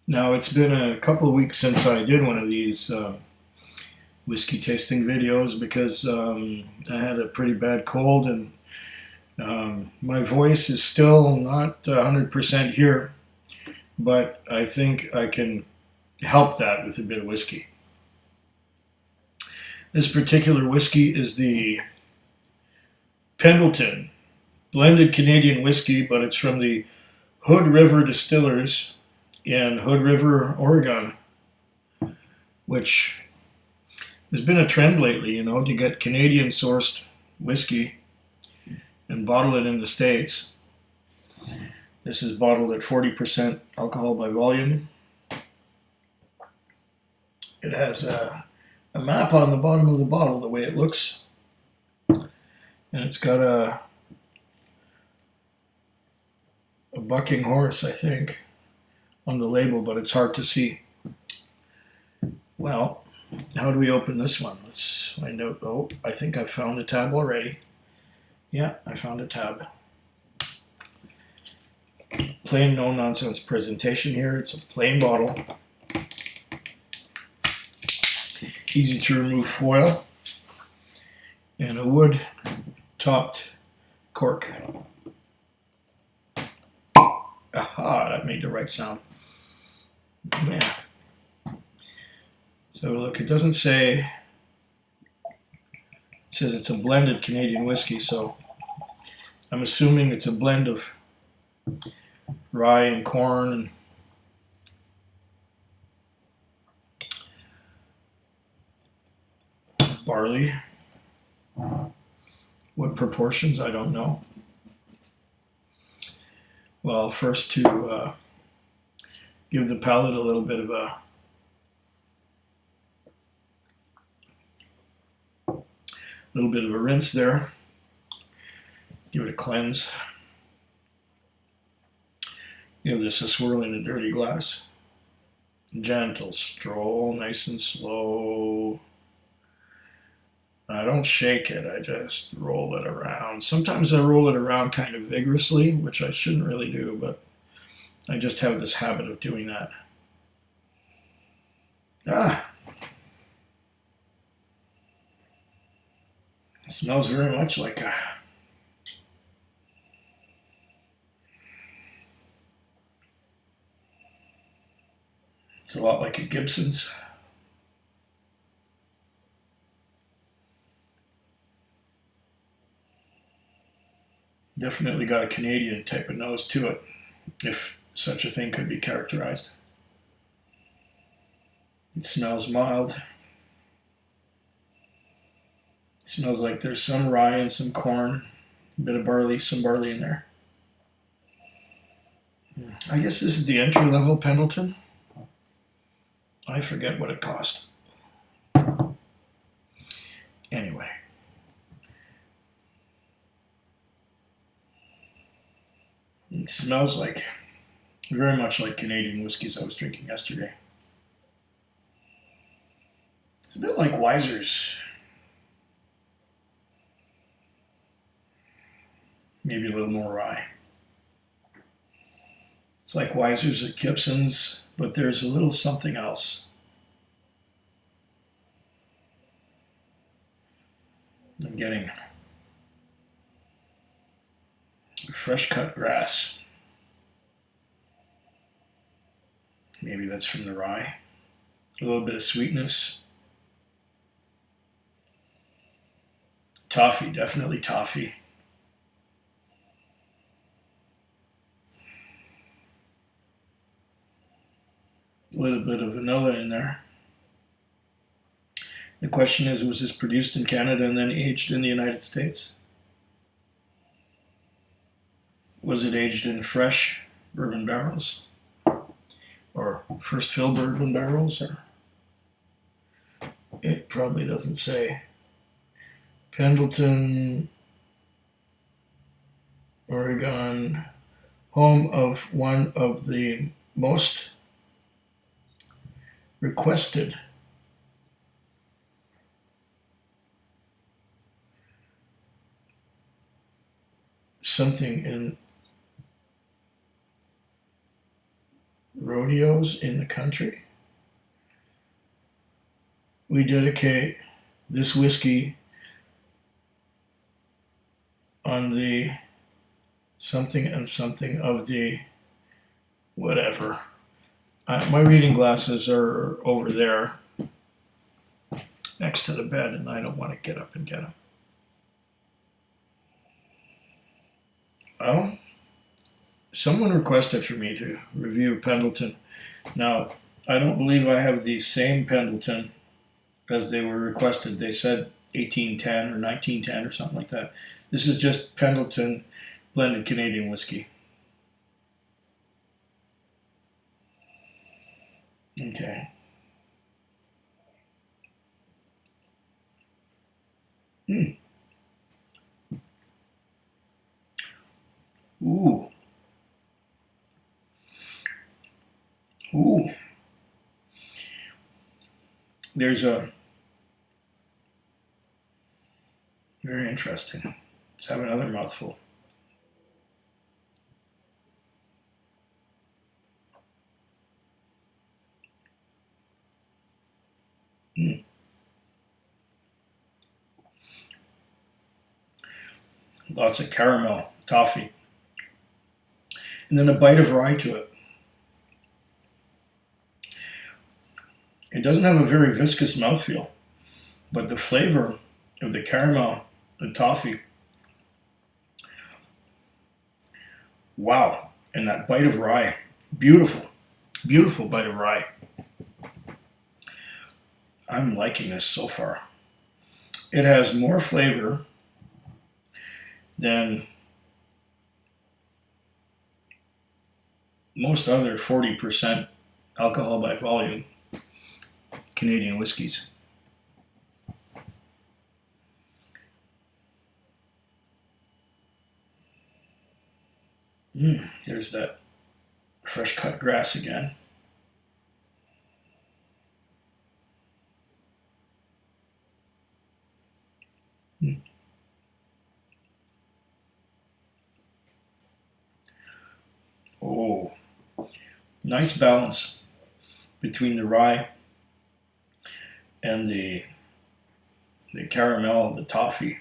Now, it's been a couple of weeks since I did one of these whiskey tasting videos because I had a pretty bad cold and my voice is still not 100% here, but I think I can help that with a bit of whiskey. This particular whiskey is the Pendleton blended Canadian whiskey, but it's from the Hood River Distillers in Hood River, Oregon, which has been a trend lately, to get Canadian sourced whiskey and bottle it in the States. This is bottled at 40% alcohol by volume. It has a map on the bottom of the bottle, the way it looks. And it's got a bucking horse, I think, on the label, but it's hard to see. Well, how do we open this one? Let's find out. Oh, I think I've found a tab already. Yeah, I found a tab. Plain no nonsense presentation here. It's a plain bottle. Easy to remove foil. And a wood topped cork. Aha, that made the right sound. Yeah. So look, it doesn't say, it says it's a blended Canadian whiskey, so I'm assuming it's a blend of rye and corn and barley. What proportions, I don't know. Well, first to give the palate a little bit of a rinse there. Give it a cleanse. Give this a swirl in a dirty glass. Gentle stroll, nice and slow. I don't shake it, I just roll it around. Sometimes I roll it around kind of vigorously, which I shouldn't really do, but I just have this habit of doing that. It smells very much like it's a lot like a Gibson's. Definitely got a Canadian type of nose to it, if such a thing could be characterized. It smells mild. It smells like there's some rye and some corn, a bit of barley, some barley in there. I guess this is the entry level Pendleton. I forget what it cost. Anyway. It smells like, very much like Canadian whiskeys I was drinking yesterday. It's a bit like Weiser's. Maybe a little more rye. It's like Weiser's at Gibson's, but there's a little something else. I'm getting fresh cut grass. Maybe that's from the rye. A little bit of sweetness. Toffee, definitely toffee. A little bit of vanilla in there. The question is, was this produced in Canada and then aged in the United States? Was it aged in fresh bourbon barrels? Or first fill bourbon barrels? Or it probably doesn't say. Pendleton, Oregon, home of one of the most requested something in rodeos in the country. We dedicate this whiskey on the something and something of the whatever. My reading glasses are over there next to the bed, and I don't want to get up and get them. Well, someone requested for me to review Pendleton. Now, I don't believe I have the same Pendleton as they were requested. They said 1810 or 1910 or something like that. This is just Pendleton blended Canadian whiskey. Okay. Ooh. Ooh. There's a very interesting. Let's have another mouthful. Lots of caramel, toffee, and then a bite of rye to it. It doesn't have a very viscous mouthfeel, but the flavor of the caramel and toffee, wow, and that bite of rye, beautiful, beautiful bite of rye. I'm liking this so far. It has more flavor than most other 40% alcohol by volume Canadian whiskies. There's that fresh cut grass again. Oh, nice balance between the rye and the caramel, the toffee.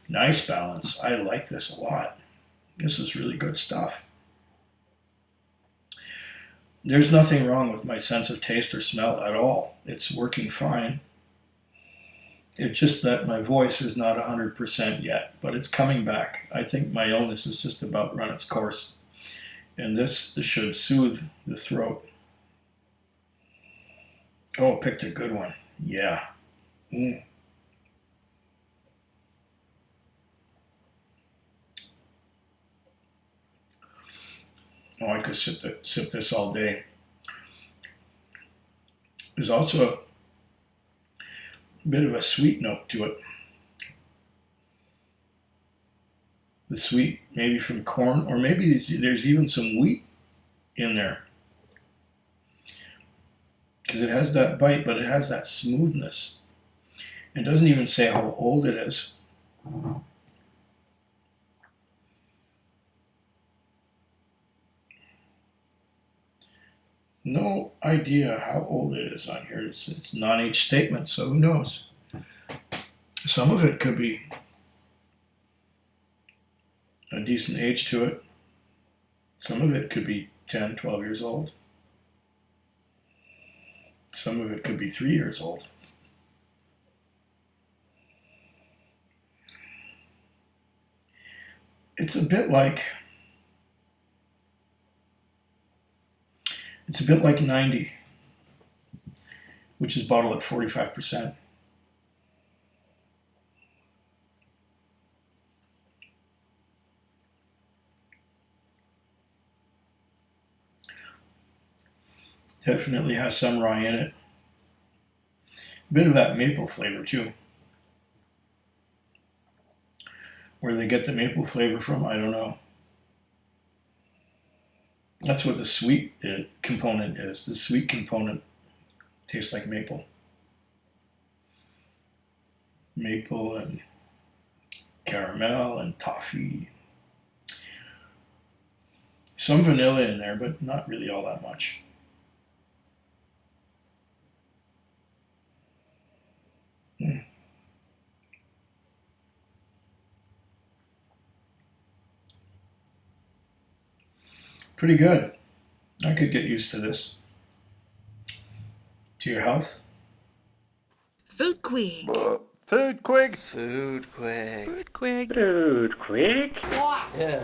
Nice balance. I like this a lot. This is really good stuff. There's nothing wrong with my sense of taste or smell at all. It's working fine. It's just that my voice is not 100% yet, but it's coming back. I think my illness has just about run its course. And this should soothe the throat. Oh, picked a good one. Yeah. Oh, I could sip this all day. There's also a bit of a sweet note to it. The sweet, maybe from corn, or maybe there's even some wheat in there. Because it has that bite, but it has that smoothness. It doesn't even say how old it is. No idea how old it is on here. It's non-age statement, so who knows? Some of it could be a decent age to it. Some of it could be 10, 12 years old. Some of it could be 3 years old. It's a bit like 90, which is bottled at 45%. Definitely has some rye in it. A bit of that maple flavor too. Where they get the maple flavor from, I don't know. That's what the sweet component is. The sweet component tastes like maple. Maple and caramel and toffee. Some vanilla in there, but not really all that much. Mm. Pretty good. I could get used to this. To your health. Food quick. Food quick. Food quick. Food quick. Food quick. Yeah.